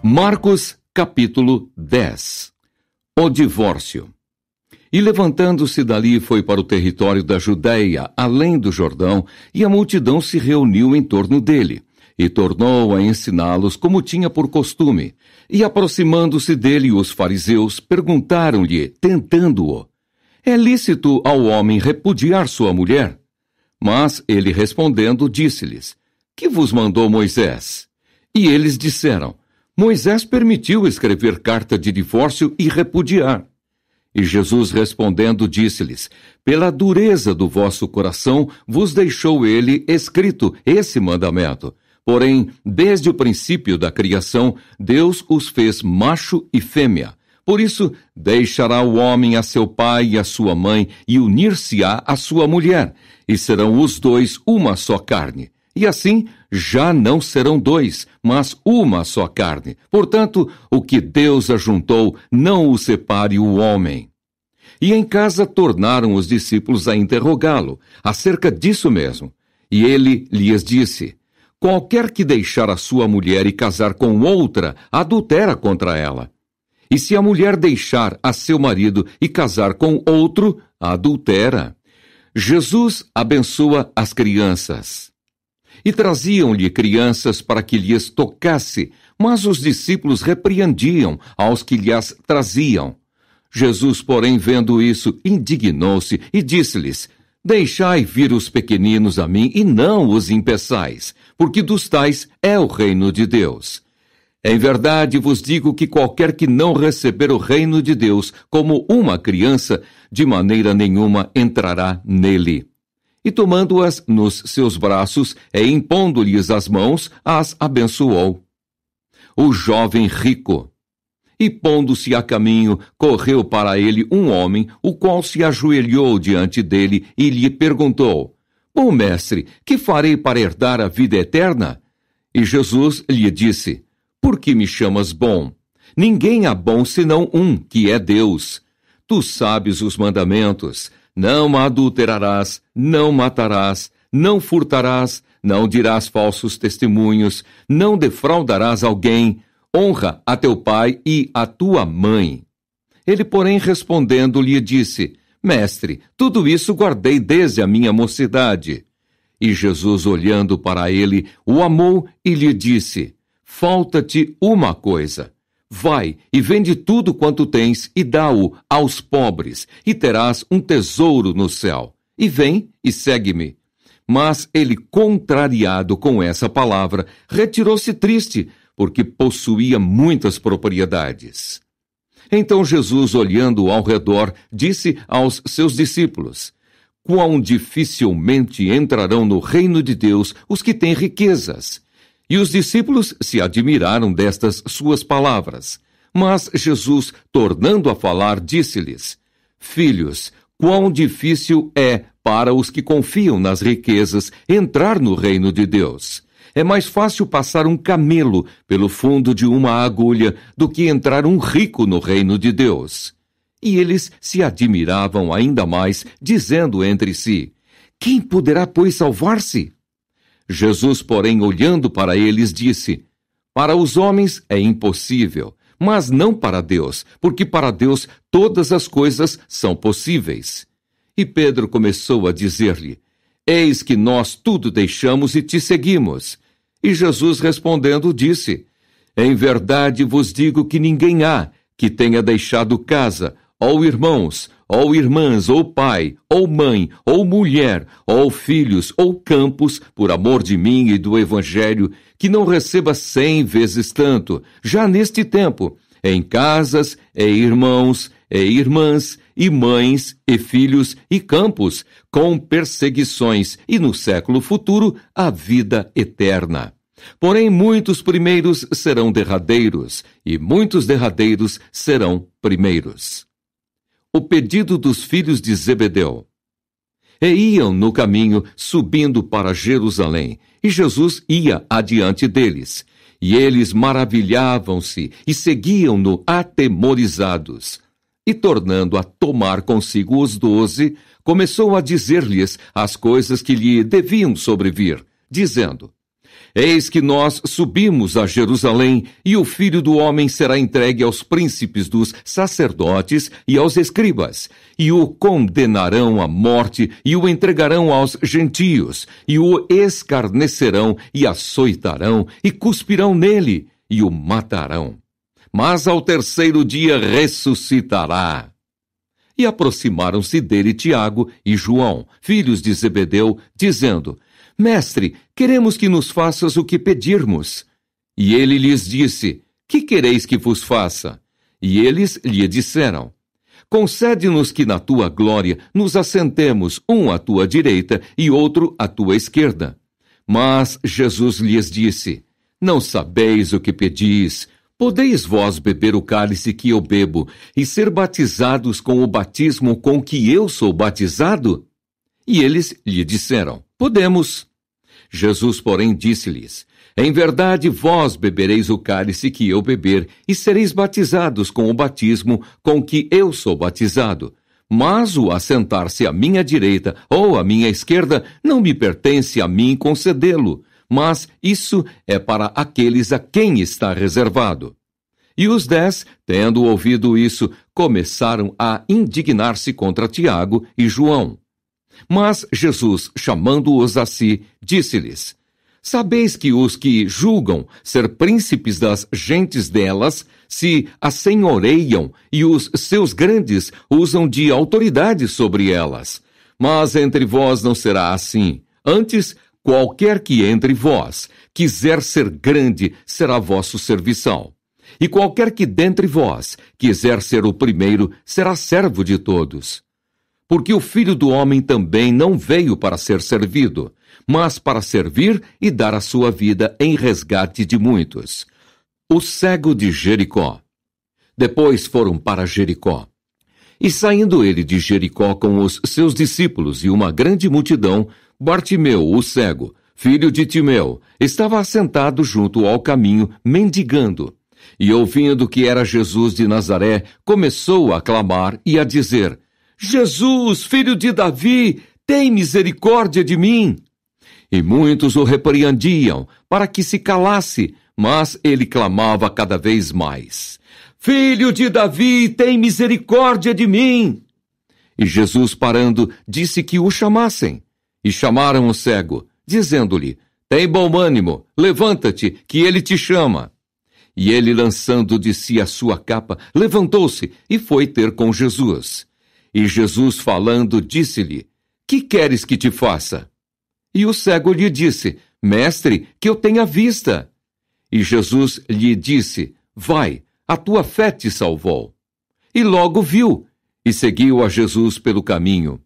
Marcos, capítulo 10. O divórcio. E levantando-se dali foi para o território da Judéia, além do Jordão, e a multidão se reuniu em torno dele, e tornou a ensiná-los como tinha por costume. E aproximando-se dele os fariseus, perguntaram-lhe, tentando-o: é lícito ao homem repudiar sua mulher? Mas ele respondendo disse-lhes: que vos mandou Moisés? E eles disseram: Moisés permitiu escrever carta de divórcio e repudiar. E Jesus respondendo disse-lhes: pela dureza do vosso coração vos deixou ele escrito esse mandamento. Porém, desde o princípio da criação, Deus os fez macho e fêmea. Por isso, deixará o homem a seu pai e a sua mãe, e unir-se-á à sua mulher, e serão os dois uma só carne. E assim, já não serão dois, mas uma só carne. Portanto, o que Deus ajuntou, não o separe o homem. E em casa tornaram os discípulos a interrogá-lo, acerca disso mesmo. E ele lhes disse: qualquer que deixar a sua mulher e casar com outra, adultera contra ela. E se a mulher deixar a seu marido e casar com outro, adultera. Jesus abençoa as crianças. E traziam-lhe crianças para que lhes tocasse, mas os discípulos repreendiam aos que lhes traziam. Jesus, porém, vendo isso, indignou-se e disse-lhes: deixai vir os pequeninos a mim e não os impeçais, porque dos tais é o reino de Deus. Em verdade vos digo que qualquer que não receber o reino de Deus como uma criança, de maneira nenhuma entrará nele. E tomando-as nos seus braços e impondo-lhes as mãos, as abençoou. O jovem rico. E pondo-se a caminho, correu para ele um homem, o qual se ajoelhou diante dele e lhe perguntou: bom mestre, que farei para herdar a vida eterna? E Jesus lhe disse: por que me chamas bom? Ninguém há bom senão um, que é Deus. Tu sabes os mandamentos: não adulterarás, não matarás, não furtarás, não dirás falsos testemunhos, não defraudarás alguém, honra a teu pai e a tua mãe. Ele, porém, respondendo, lhe disse: mestre, tudo isso guardei desde a minha mocidade. E Jesus, olhando para ele, o amou e lhe disse: falta-te uma coisa. Vai e vende tudo quanto tens e dá-o aos pobres, e terás um tesouro no céu. E vem e segue-me. Mas ele, contrariado com essa palavra, retirou-se triste, porque possuía muitas propriedades. Então Jesus, olhando ao redor, disse aos seus discípulos: quão dificilmente entrarão no reino de Deus os que têm riquezas. E os discípulos se admiraram destas suas palavras. Mas Jesus, tornando a falar, disse-lhes: filhos, quão difícil é para os que confiam nas riquezas entrar no reino de Deus. É mais fácil passar um camelo pelo fundo de uma agulha do que entrar um rico no reino de Deus. E eles se admiravam ainda mais, dizendo entre si: quem poderá, pois, salvar-se? Jesus, porém, olhando para eles, disse: para os homens é impossível, mas não para Deus, porque para Deus todas as coisas são possíveis. E Pedro começou a dizer-lhe: eis que nós tudo deixamos e te seguimos. E Jesus, respondendo, disse: em verdade vos digo que ninguém há que tenha deixado casa, ou irmãos, ou irmãs, ou pai, ou mãe, ou mulher, ou filhos, ou campos, por amor de mim e do Evangelho, que não receba 100 vezes tanto, já neste tempo, em casas, e irmãos, e irmãs, e mães, e filhos, e campos, com perseguições, e no século futuro, a vida eterna. Porém, muitos primeiros serão derradeiros, e muitos derradeiros serão primeiros. O pedido dos filhos de Zebedeu. E iam no caminho, subindo para Jerusalém, e Jesus ia adiante deles. E eles maravilhavam-se e seguiam-no atemorizados. E tornando a tomar consigo os 12, começou a dizer-lhes as coisas que lhe deviam sobrevir, dizendo: Eis que nós subimos a Jerusalém, e o Filho do Homem será entregue aos príncipes dos sacerdotes e aos escribas, e o condenarão à morte, e o entregarão aos gentios, e o escarnecerão, e açoitarão, e cuspirão nele, e o matarão. Mas ao terceiro dia ressuscitará. E aproximaram-se dele Tiago e João, filhos de Zebedeu, dizendo: Mestre, queremos que nos faças o que pedirmos. E ele lhes disse: Que quereis que vos faça? E eles lhe disseram: Concede-nos que na tua glória nos assentemos, um à tua direita e outro à tua esquerda. Mas Jesus lhes disse: Não sabeis o que pedis. Podeis vós beber o cálice que eu bebo e ser batizados com o batismo com que eu sou batizado? E eles lhe disseram: Podemos. Jesus, porém, disse-lhes: Em verdade, vós bebereis o cálice que eu beber e sereis batizados com o batismo com que eu sou batizado. Mas o assentar-se à minha direita ou à minha esquerda não me pertence a mim concedê-lo, mas isso é para aqueles a quem está reservado. E os 10, tendo ouvido isso, começaram a indignar-se contra Tiago e João. Mas Jesus, chamando-os a si, disse-lhes: Sabeis que os que julgam ser príncipes das gentes delas se assenhoreiam e os seus grandes usam de autoridade sobre elas. Mas entre vós não será assim. Antes, qualquer que entre vós quiser ser grande será vosso serviçal. E qualquer que dentre vós quiser ser o primeiro será servo de todos. Porque o Filho do Homem também não veio para ser servido, mas para servir e dar a sua vida em resgate de muitos. O cego de Jericó. Depois foram para Jericó. E saindo ele de Jericó com os seus discípulos e uma grande multidão, Bartimeu, o cego, filho de Timeu, estava assentado junto ao caminho, mendigando. E ouvindo que era Jesus de Nazaré, começou a clamar e a dizer: Jesus, filho de Davi, tem misericórdia de mim. E muitos o repreendiam para que se calasse, mas ele clamava cada vez mais: Filho de Davi, tem misericórdia de mim. E Jesus, parando, disse que o chamassem. E chamaram o cego, dizendo-lhe: Tem bom ânimo, levanta-te, que ele te chama. E ele, lançando de si a sua capa, levantou-se e foi ter com Jesus. E Jesus, falando, disse-lhe: Que queres que te faça? E o cego lhe disse: Mestre, que eu tenha vista. E Jesus lhe disse: Vai, a tua fé te salvou. E logo viu, e seguiu a Jesus pelo caminho.